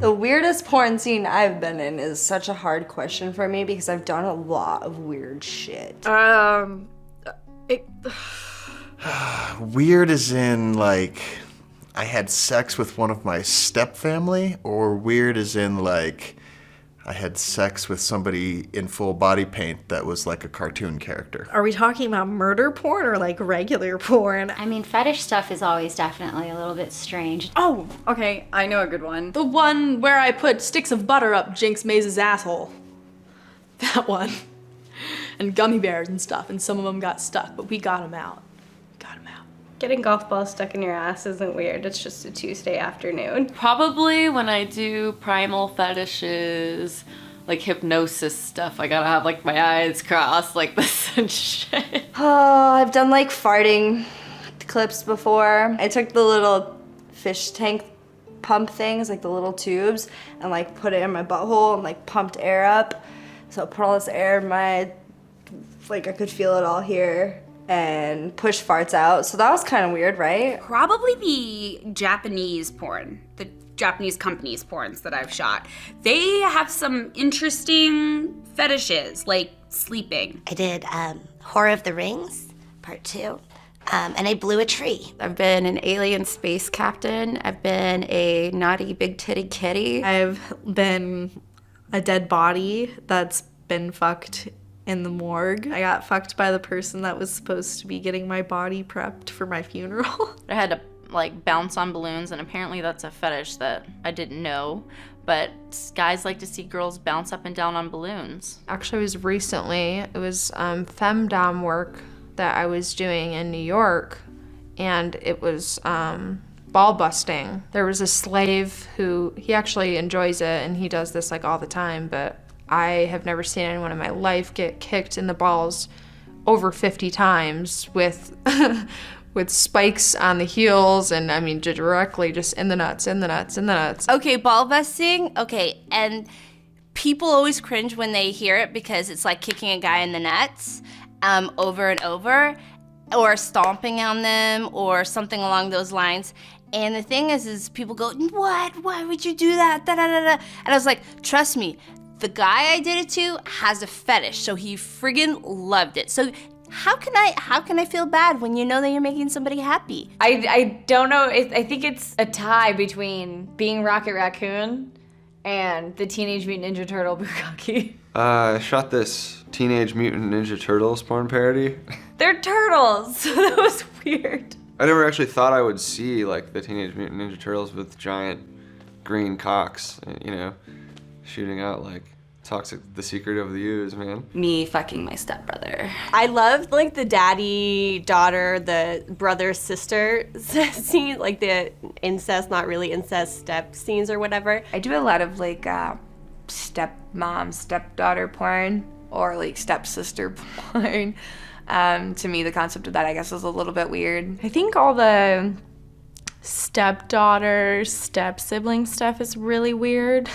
The weirdest porn scene I've been in is such a hard question for me because I've done a lot of weird shit. Weird as in, like, I had sex with one of my stepfamily, or weird as in, like, I had sex with somebody in full body paint that was like a cartoon character. Are we talking about murder porn or like regular porn? I mean, fetish stuff is always definitely a little bit strange. Oh, okay, I know a good one. The one where I put sticks of butter up Jinx Maze's asshole. That one. And gummy bears and stuff, and some of them got stuck, but we got them out. Getting golf balls stuck in your ass isn't weird, it's just a Tuesday afternoon. Probably when I do primal fetishes, like hypnosis stuff, I gotta have like my eyes crossed like this and shit. Oh, I've done like farting clips before. I took the little fish tank pump things, like the little tubes, and like put it in my butthole and like pumped air up. So I put all this air in my, like I could feel it all here, and push farts out. So that was kind of weird, right? Probably the Japanese porn, the Japanese companies' porns that I've shot. They have some interesting fetishes, like sleeping. I did Horror of the Rings, Part 2, and I blew a tree. I've been an alien space captain. I've been a naughty big titty kitty. I've been a dead body that's been fucked in the morgue. I got fucked by the person that was supposed to be getting my body prepped for my funeral. I had to like bounce on balloons, and apparently that's a fetish that I didn't know, but guys like to see girls bounce up and down on balloons. Actually, it was recently. It was femdom work that I was doing in New York, and it was ball busting. There was a slave who, he actually enjoys it, and he does this like all the time, but I have never seen anyone in my life get kicked in the balls over 50 times with with spikes on the heels, and I mean directly just in the nuts, in the nuts, in the nuts. Okay, ball busting, okay, and people always cringe when they hear it because it's like kicking a guy in the nuts over and over, or stomping on them, or something along those lines. And the thing is people go, what? Why would you do that? Da, da, da, da. And I was like, trust me, the guy I did it to has a fetish, so he friggin' loved it. So how can I feel bad when you know that you're making somebody happy? I don't know, I think it's a tie between being Rocket Raccoon and the Teenage Mutant Ninja Turtle bukkake. I shot this Teenage Mutant Ninja Turtles porn parody. They're turtles, so that was weird. I never actually thought I would see like the Teenage Mutant Ninja Turtles with giant green cocks, you know, shooting out like toxic, the secret of the ooze, man. Me fucking my stepbrother. I loved like the daddy, daughter, the brother, sister scene, like the incest, not really incest step scenes or whatever. I do a lot of like stepmom, stepdaughter porn, or like stepsister porn. To me, the concept of that, I guess, is a little bit weird. I think all the stepdaughter, step-sibling stuff is really weird.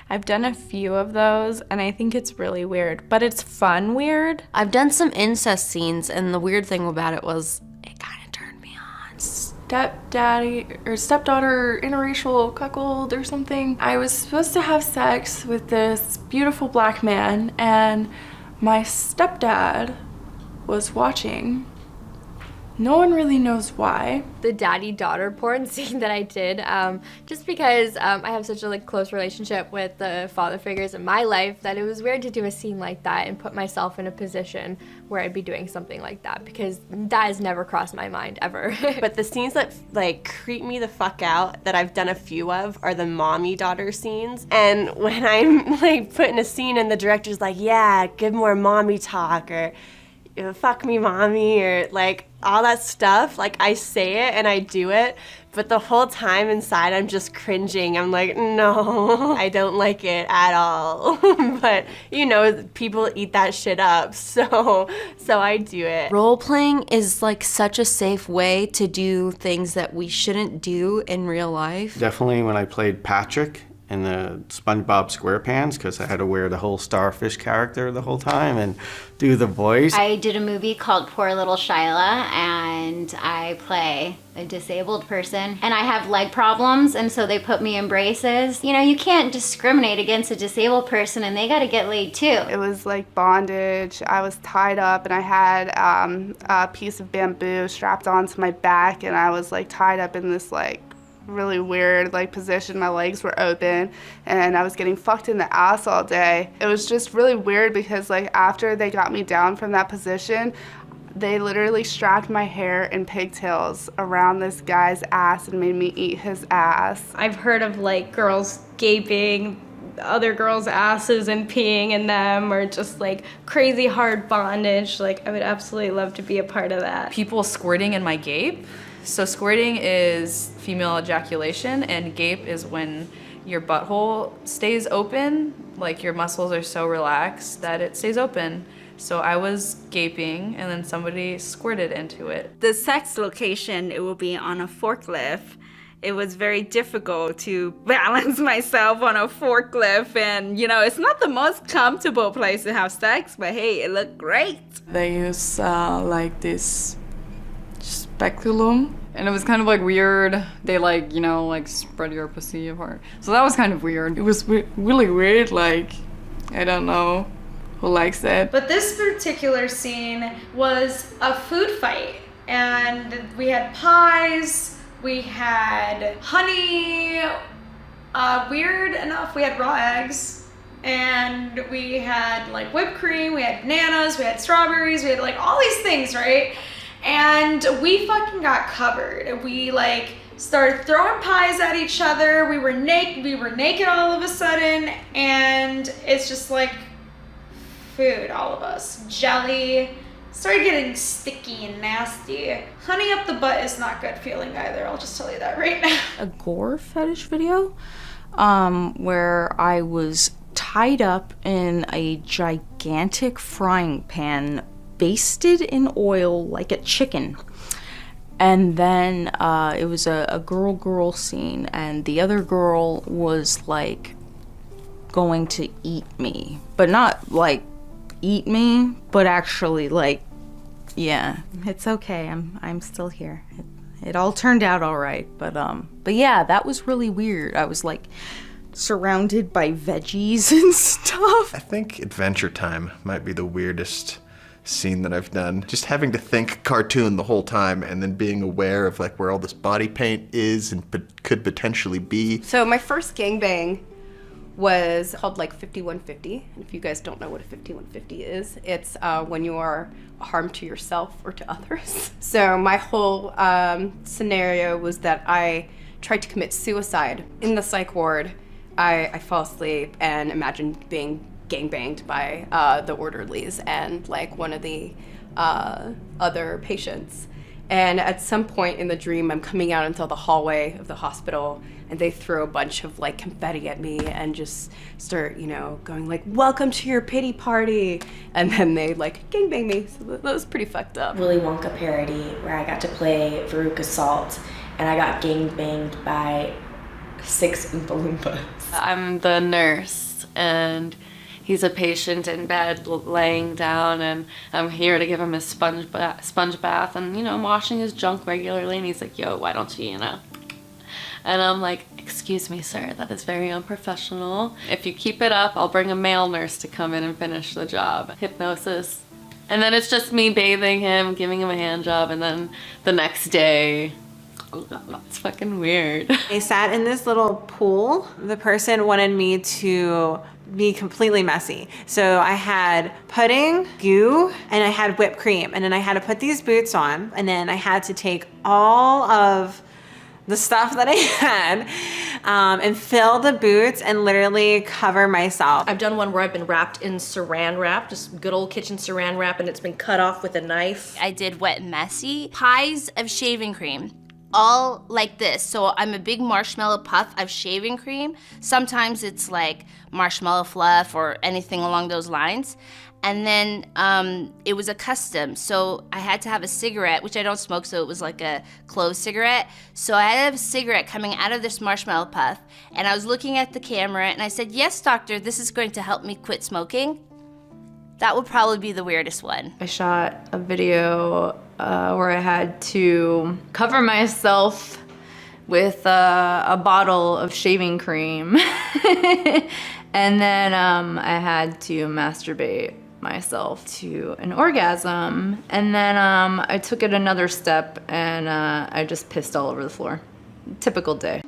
I've done a few of those, and I think it's really weird, but it's fun weird. I've done some incest scenes, and the weird thing about it was it kind of turned me on. Stepdaddy or stepdaughter interracial cuckold or something. I was supposed to have sex with this beautiful black man, and my stepdad was watching. No one really knows why. The daddy-daughter porn scene that I did, just because I have such a like close relationship with the father figures in my life that it was weird to do a scene like that and put myself in a position where I'd be doing something like that, because that has never crossed my mind ever. But the scenes that like creep me the fuck out that I've done a few of are the mommy-daughter scenes. And when I'm like putting a scene and the director's like, yeah, give more mommy talk, or fuck me mommy, or like all that stuff, like I say it and I do it, but the whole time inside I'm just cringing. I'm like, no, I don't like it at all. But you know, people eat that shit up, so I do it. Role-playing is like such a safe way to do things that we shouldn't do in real life. Definitely when I played Patrick in the SpongeBob SquarePants because I had to wear the whole starfish character the whole time and do the voice. I did a movie called Poor Little Shyla, and I play a disabled person, and I have leg problems, and so they put me in braces. You know, you can't discriminate against a disabled person, and they gotta get laid too. It was like bondage. I was tied up, and I had a piece of bamboo strapped onto my back, and I was like tied up in this like really weird like position. My legs were open and I was getting fucked in the ass all day. It was just really weird because like after they got me down from that position, they literally strapped my hair in pigtails around this guy's ass and made me eat his ass. I've heard of like girls gaping other girls' asses and peeing in them, or just like crazy hard bondage. Like I would absolutely love to be a part of that. People squirting in my gape. So squirting is female ejaculation, and gape is when your butthole stays open, like your muscles are so relaxed that it stays open. So I was gaping, and then somebody squirted into it. The sex location, it will be on a forklift. It was very difficult to balance myself on a forklift, and you know, it's not the most comfortable place to have sex, but hey, it looked great. They use like this speculum, and it was kind of like weird. They like, you know, like spread your pussy apart. So that was kind of weird. It was really weird, like, I don't know who likes that. But this particular scene was a food fight, and we had pies, we had honey, weird enough, we had raw eggs, and we had like whipped cream, we had bananas, we had strawberries, we had like all these things, right? And we fucking got covered. We like started throwing pies at each other. We were naked all of a sudden, and it's just like food, all of us. Jelly. Started getting sticky and nasty. Honey up the butt is not good feeling either, I'll just tell you that right now. A gore fetish video where I was tied up in a gigantic frying pan basted in oil like a chicken. And then it was a girl scene, and the other girl was like going to eat me, but not like eat me, but actually like, yeah, it's okay. I'm still here. It all turned out all right, but yeah, that was really weird. I was like surrounded by veggies and stuff. I think Adventure Time might be the weirdest scene that I've done. Just having to think cartoon the whole time and then being aware of like where all this body paint is and could potentially be. So my first gangbang was called like 5150. And if you guys don't know what a 5150 is, it's when you are harm to yourself or to others. So my whole scenario was that I tried to commit suicide. In the psych ward, I fell asleep and imagined being gangbanged by the orderlies and like one of the other patients. And at some point in the dream, I'm coming out into the hallway of the hospital, and they throw a bunch of like confetti at me and just start, you know, going like, "Welcome to your pity party," and then they like gangbang me. So that was pretty fucked up. Willy Wonka parody where I got to play Veruca Salt, and I got gangbanged by 6 Oompa Loompas. I'm the nurse, and he's a patient in bed laying down, and I'm here to give him his sponge bath, and, you know, I'm washing his junk regularly, and he's like, "Yo, why don't you, you know?" And I'm like, "Excuse me, sir, that is very unprofessional. If you keep it up, I'll bring a male nurse to come in and finish the job." Hypnosis. And then it's just me bathing him, giving him a hand job, and then the next day, oh God, it's fucking weird. I sat in this little pool. The person wanted me to be completely messy. So I had pudding, goo, and I had whipped cream. And then I had to put these boots on, and then I had to take all of the stuff that I had and fill the boots and literally cover myself. I've done one where I've been wrapped in saran wrap, just good old kitchen saran wrap, and it's been cut off with a knife. I did wet and messy. Pies of shaving cream. All like this. So I'm a big marshmallow puff of shaving cream. Sometimes it's like marshmallow fluff or anything along those lines. And then it was a custom, so I had to have a cigarette, which I don't smoke, so it was like a closed cigarette. So I had to have a cigarette coming out of this marshmallow puff, and I was looking at the camera, and I said, "Yes, doctor, this is going to help me quit smoking." That would probably be the weirdest one. I shot a video where I had to cover myself with a bottle of shaving cream. And then I had to masturbate myself to an orgasm. And then I took it another step and I just pissed all over the floor. Typical day.